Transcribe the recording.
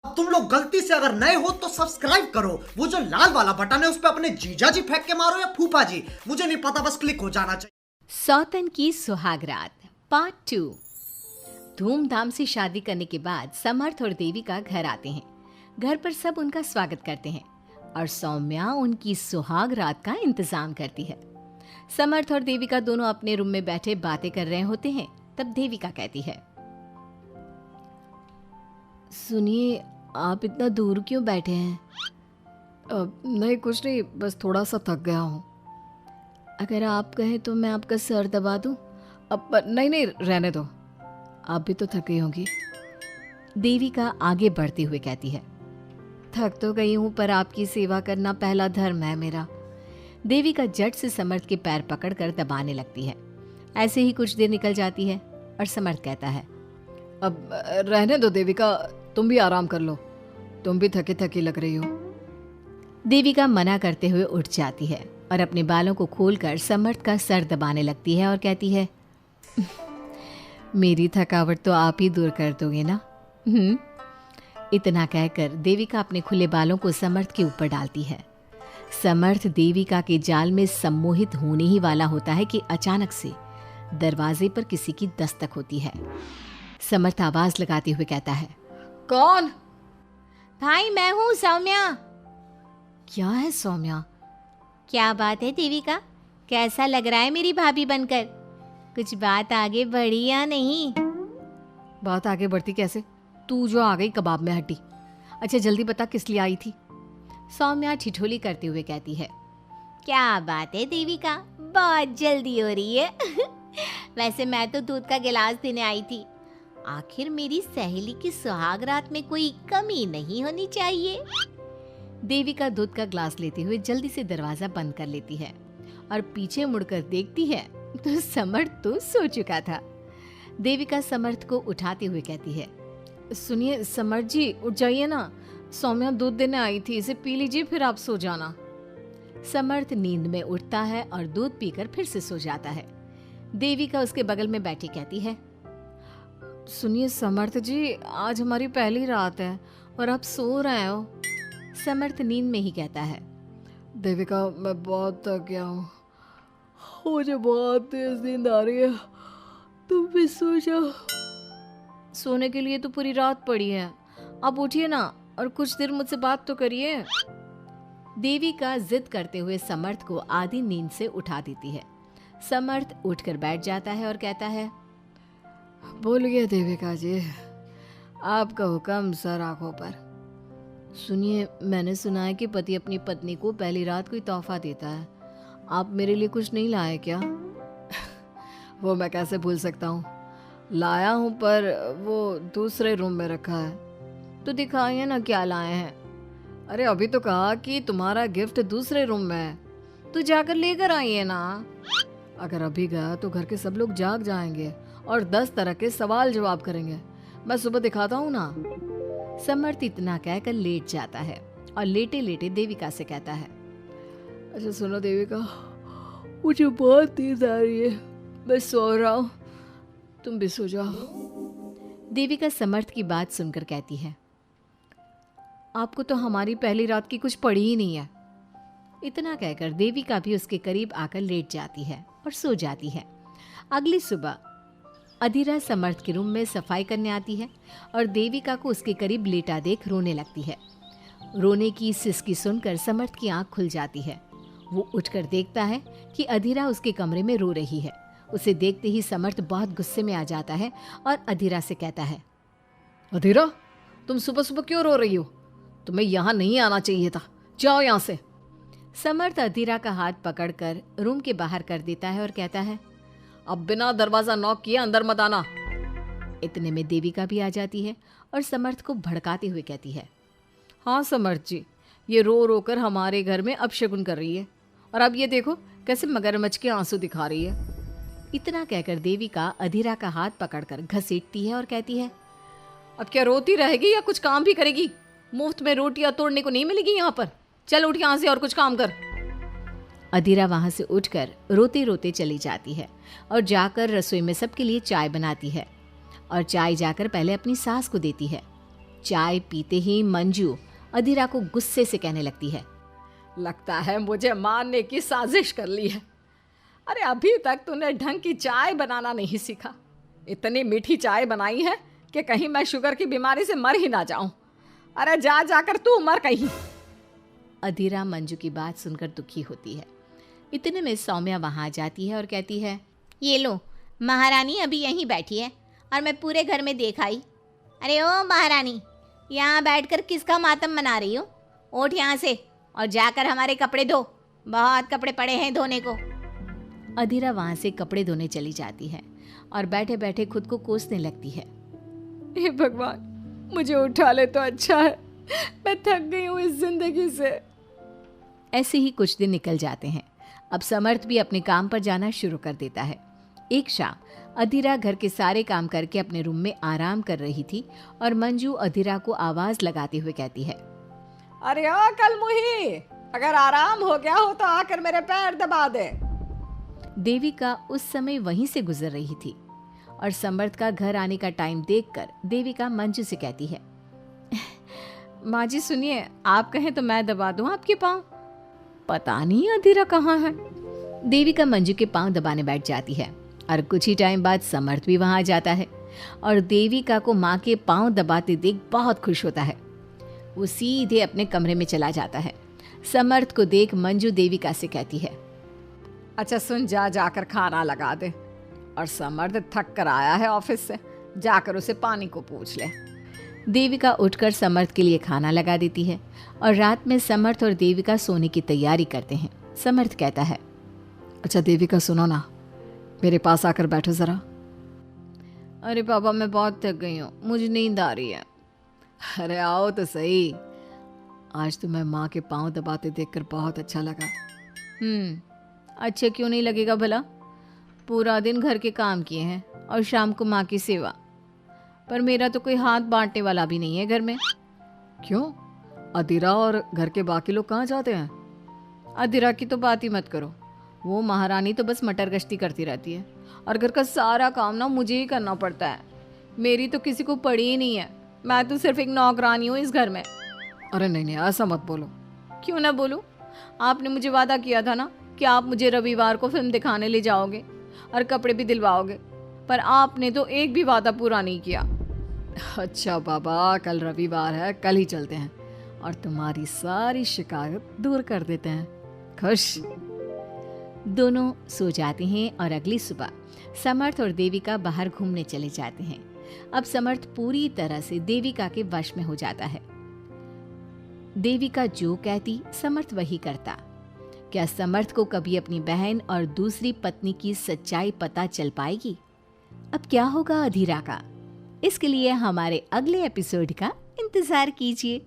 अब तुम लोग गलती से अगर नए हो तो सब्सक्राइब करो, वो जो लाल वाला बटन है उस पर अपने जीजा जी फेंक के मारो या फूफा जी, मुझे नहीं पता, बस क्लिक हो जाना चाहिए। सौतन की सुहागरात पार्ट 2। धूमधाम से शादी करने के बाद समर्थ और देविका घर आते हैं। घर पर सब उनका स्वागत करते हैं और सौम्या उनकी सुहाग रात का इंतजाम करती है। समर्थ और देविका दोनों अपने रूम में बैठे बातें कर रहे होते हैं। तब देविका कहती है, सुनिए, आप इतना दूर क्यों बैठे हैं? नहीं, कुछ नहीं, बस थोड़ा सा थक गया हूँ। अगर आप कहें तो मैं आपका सर दबा दूं? अब नहीं नहीं, रहने दो, आप भी तो थकी होंगी। देविका आगे बढ़ते हुए कहती है, थक तो गई हूं पर आपकी सेवा करना पहला धर्म है मेरा। देविका झट से समर्थ के पैर पकड़कर दबाने लगती है। ऐसे ही कुछ देर निकल जाती है और समर्थ कहता है, अब रहने दो देविका, तुम भी आराम कर लो, तुम भी थकी थकी लग रही हो। देविका मना करते हुए उठ जाती है और अपने बालों को खोलकर समर्थ का सर दबाने लगती है और कहती है, मेरी थकावट तो आप ही दूर कर दोगे ना? इतना कहकर देविका अपने खुले बालों को समर्थ के ऊपर डालती है। समर्थ देविका के जाल में सम्मोहित होने ही वाला होता है कि अचानक से दरवाजे पर किसी की दस्तक होती है। समर्थ आवाज लगाते हुए कहता है, कौन? भाई मैं हूँ सौम्या। क्या है सौम्या? क्या बात है देविका, कैसा लग रहा है मेरी भाभी बनकर? कुछ बात आगे बढ़ी या नहीं? बात आगे बढ़ती कैसे? तू जो आ गई कबाब में हड्डी। अच्छा जल्दी बता, किस लिए आई थी? सौम्या ठिठोली करते हुए कहती है, क्या बात है देविका, बहुत जल्दी हो रही है। वैसे मैं तो दूध का गिलास देने आई थी। आखिर मेरी सहेली की सुहाग रात में कोई कमी नहीं होनी चाहिए। देविका दूध का ग्लास लेते हुए जल्दी से दरवाजा बंद कर लेती है और पीछे मुड़कर देखती है तो समर्थ तो सो चुका था। देविका समर्थ को उठाते हुए कहती है, सुनिए समर्थ जी, उठ जाइए ना, सौम्या दूध देने आई थी, इसे पी लीजिए फिर आप सो जाना। समर्थ नींद में उठता है और दूध पीकर फिर से सो जाता है। देविका उसके बगल में बैठी कहती है, सुनिए समर्थ जी, आज हमारी पहली रात है और आप सो रहे हो। समर्थ नींद में ही कहता है, देविका मैं बहुत थक गया हूँ, मुझे बहुत तेज नींद आ रही है, तुम भी सो जाओ। सोने के लिए तो पूरी रात पड़ी है, आप उठिए ना और कुछ देर मुझसे बात तो करिए। देविका जिद करते हुए समर्थ को आधी नींद से उठा देती है। समर्थ उठकर बैठ जाता है और कहता है, बोलिए देविका जी, आपका हुक्म सर आंखों पर। सुनिए, मैंने सुना है कि पति अपनी पत्नी को पहली रात कोई तोहफा देता है, आप मेरे लिए कुछ नहीं लाए क्या? वो मैं कैसे भूल सकता हूँ, लाया हूँ पर वो दूसरे रूम में रखा है। तो दिखाइए ना क्या लाए हैं। अरे अभी तो कहा कि तुम्हारा गिफ्ट दूसरे रूम में है, तो जाकर लेकर आइए ना। अगर अभी गया तो घर के सब लोग जाग जाएंगे और 10 तरह के सवाल जवाब करेंगे। मैं सुबह दिखाता हूँ ना। समर्थ इतना कहकर लेट जाता है और लेटे लेटे देविका से कहता है, अच्छा सुनो देविका, मुझे बहुत नींद आ रही है, मैं सो रहा हूँ, तुम भी सो जाओ। देविका समर्थ की बात सुनकर कहती है, आपको तो हमारी पहली रात की कुछ पड़ी ही नहीं है। इतना कहकर देविका भी उसके करीब आकर लेट जाती है और सो जाती है। अगली सुबह अधीरा समर्थ के रूम में सफाई करने आती है और देविका को उसके करीब लेटा देख रोने लगती है। रोने की सिसकी सुनकर समर्थ की आंख खुल जाती है। वो उठकर देखता है कि अधीरा उसके कमरे में रो रही है। उसे देखते ही समर्थ बहुत गुस्से में आ जाता है और अधीरा से कहता है, अधीरा, तुम सुबह सुबह क्यों रो रही हो? तुम्हें यहाँ नहीं आना चाहिए था, जाओ यहाँ से। समर्थ अधीरा का हाथ पकड़कर रूम के बाहर कर देता है और कहता है, अब बिना दरवाजा नॉक किए अंदर मत आना। इतने में देविका भी आ जाती है और समर्थ को भड़काते हुए कहती है, हाँ समर्थ जी, ये रो रो कर हमारे घर में अपशगुन कर रही है, और अब ये देखो कैसे मगरमच्छ के आंसू दिखा रही है। इतना कहकर देविका अधीरा का हाथ पकड़कर घसीटती है और कहती है, अब क्या रोती रहेगी या कुछ काम भी करेगी? मुफ्त में रोटियां तोड़ने को नहीं मिलेगी यहाँ पर, चल उठ यहाँ से और कुछ काम कर। अधीरा वहां से उठकर रोते रोते चली जाती है और जाकर रसोई में सबके लिए चाय बनाती है और चाय जाकर पहले अपनी सास को देती है। चाय पीते ही मंजू अधीरा को गुस्से से कहने लगती है, लगता है मुझे मारने की साजिश कर ली है। अरे अभी तक तूने ढंग की चाय बनाना नहीं सीखा। इतनी मीठी चाय बनाई है कि कहीं मैं शुगर की बीमारी से मर ही ना जाऊं। अरे जा जाकर तू मर कहीं। अधीरा मंजू की बात सुनकर दुखी होती है। इतने में सौम्या वहां आ जाती है और कहती है, ये लो, महारानी अभी यहीं बैठी है और मैं पूरे घर में देख आई। अरे ओ महारानी, यहाँ बैठकर किसका मातम मना रही हो? उठ यहाँ से और जाकर हमारे कपड़े धो, बहुत कपड़े पड़े हैं धोने को। अधीरा वहां से कपड़े धोने चली जाती है और बैठे बैठे खुद को कोसने लगती है। हे भगवान, मुझे उठा ले तो अच्छा है, मैं थक गई हूँ इस जिंदगी से। ऐसे ही कुछ दिन निकल जाते हैं। अब समर्थ भी अपने काम पर जाना शुरू कर देता है। एक शाम अधीरा घर के सारे काम करके अपने रूम में आराम कर रही थी और मंजू अधीरा को आवाज लगाते हुए कहती है, अरे ओ कलमुही, अगर आराम हो गया हो तो आकर मेरे पैर दबा दे। देविका उस समय वहीं से गुजर रही थी और समर्थ का घर आने का टाइम देखकर देविका मंजू से कहती है, माँ जी सुनिए, आप कहें तो मैं दबा दूं आपके पाँव। पता नहीं अधीरा कहाँ है। देविका मंजू के पांव दबाने बैठ जाती है और कुछ ही टाइम बाद समर्थ भी वहां आ जाता है और देविका को माँ के पांव दबाते देख बहुत खुश होता है। वो सीधे अपने कमरे में चला जाता है। समर्थ को देख मंजू देविका से कहती है, अच्छा सुन, जा जाकर खाना लगा दे। और समर्थ थक कर आया है ऑफिस से, जाकर उसे पानी को पूछ ले। देविका उठकर समर्थ के लिए खाना लगा देती है और रात में समर्थ और देविका सोने की तैयारी करते हैं। समर्थ कहता है, अच्छा देविका सुनो ना, मेरे पास आकर बैठो जरा। अरे पापा, मैं बहुत थक गई हूँ, मुझे नींद आ रही है। अरे आओ तो सही, आज तुम्हें माँ के पाँव दबाते देखकर बहुत अच्छा लगा। अच्छा क्यों नहीं लगेगा भला? पूरा दिन घर के काम किए हैं और शाम को माँ की सेवा, पर मेरा तो कोई हाथ बांटने वाला भी नहीं है घर में। क्यों? अधीरा और घर के बाकी लोग कहाँ जाते हैं? अधीरा की तो बात ही मत करो, वो महारानी तो बस मटर गश्ती करती रहती है और घर का सारा काम ना मुझे ही करना पड़ता है। मेरी तो किसी को पड़ी ही नहीं है, मैं तो सिर्फ एक नौकरानी हूँ इस घर में। अरे नहीं नहीं, ऐसा मत बोलो। क्यों ना बोलूँ? आपने मुझे वादा किया था ना कि आप मुझे रविवार को फिल्म दिखाने ले जाओगे और कपड़े भी दिलवाओगे, पर आपने तो एक भी वादा पूरा नहीं किया। अच्छा बाबा, कल रविवार है, कल ही चलते हैं और तुम्हारी सारी शिकायत दूर कर देते हैं। खुश? दोनों सो जाते हैं और अगली सुबह समर्थ और देविका बाहर घूमने चले जाते हैं। अब समर्थ पूरी तरह से देविका के वश में हो जाता है। देविका जो कहती समर्थ वही करता। क्या समर्थ को कभी अपनी बहन और दूसरी पत्नी की सच्चाई पता चल पाएगी? अब क्या होगा अधीरा का? इसके लिए हमारे अगले एपिसोड का इंतजार कीजिए।